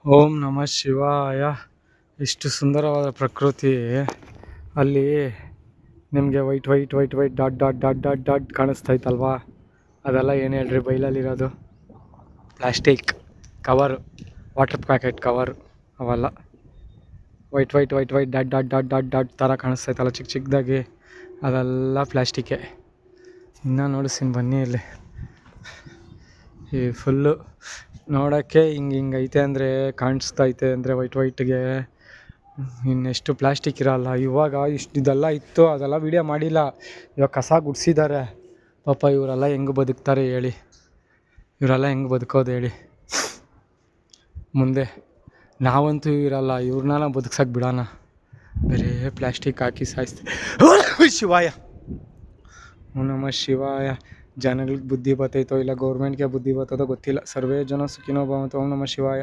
ಓಂ ನಮಃ ಶಿವಾಯ. ಇಷ್ಟು ಸುಂದರವಾದ ಪ್ರಕೃತಿ. ಅಲ್ಲಿ ನಿಮಗೆ white white white white dot dot dot dot dot ಕಾಣಿಸ್ತೈತಲ್ವಾ? ಅದೆಲ್ಲ ಏನು ಹೇಳ್ರಿ, ಬೈಲಲ್ಲಿರೋದು plastic cover, water packet cover. ಅವೆಲ್ಲ white white white white dot dot dot dot dot ಥರ ಕಾಣಿಸ್ತೈತಲ್ಲ ಚಿಕ್ಕ ಚಿಕ್ಕದಾಗಿ, ಅದೆಲ್ಲ ಪ್ಲಾಸ್ಟಿಕ್ಕೇ. ಇನ್ನೂ ನೋಡಿಸ್ತೀನಿ ಬನ್ನಿ. ಇಲ್ಲಿ ಈ ಫುಲ್ಲು ನೋಡೋಕ್ಕೆ ಹಿಂಗೆ ಐತೆ ಅಂದರೆ, ಕಾಣಿಸ್ತೈತೆ ಅಂದರೆ ವೈಟ್ ವೈಟ್ಗೆ. ಇನ್ನೆಷ್ಟು ಪ್ಲಾಸ್ಟಿಕ್ ಇರೋಲ್ಲ. ಇವಾಗ ಇದೆಲ್ಲ ಇತ್ತು, ಅದೆಲ್ಲ ವೀಡಿಯೋ ಮಾಡಿಲ್ಲ. ಇವಾಗ ಕಸ ಗುಡಿಸಿದ್ದಾರೆ. ಪಾಪ ಇವರೆಲ್ಲ ಹೆಂಗೆ ಬದುಕ್ತಾರೆ ಹೇಳಿ? ಇವರೆಲ್ಲ ಹೆಂಗೆ ಬದುಕೋದು ಹೇಳಿ? ಮುಂದೆ ನಾವಂತೂ ಇರಲ್ಲ, ಇವ್ರನ್ನ ಬದುಕ್ಸಕ್ಕೆ ಬಿಡೋಣ? ಬರೀ ಪ್ಲಾಸ್ಟಿಕ್ ಹಾಕಿ ಸಾಯಿಸ್ತೀವಿ. ಶಿವಾಯ. ಓಂ ನಮಃ ಶಿವಾಯ. ಜನಗಳಿಗೆ ಬುದ್ಧಿ ಬರ್ತೈತೋ ಇಲ್ಲ ಗೌರ್ಮೆಂಟ್ಗೆ ಬುದ್ಧಿ ಬರ್ತದೋ ಗೊತ್ತಿಲ್ಲ. ಸರ್ವೇ ಜನ ಸುಖಿನೋ ಭವಂತು. ಓಂ ನಮಃ ಶಿವಾಯ.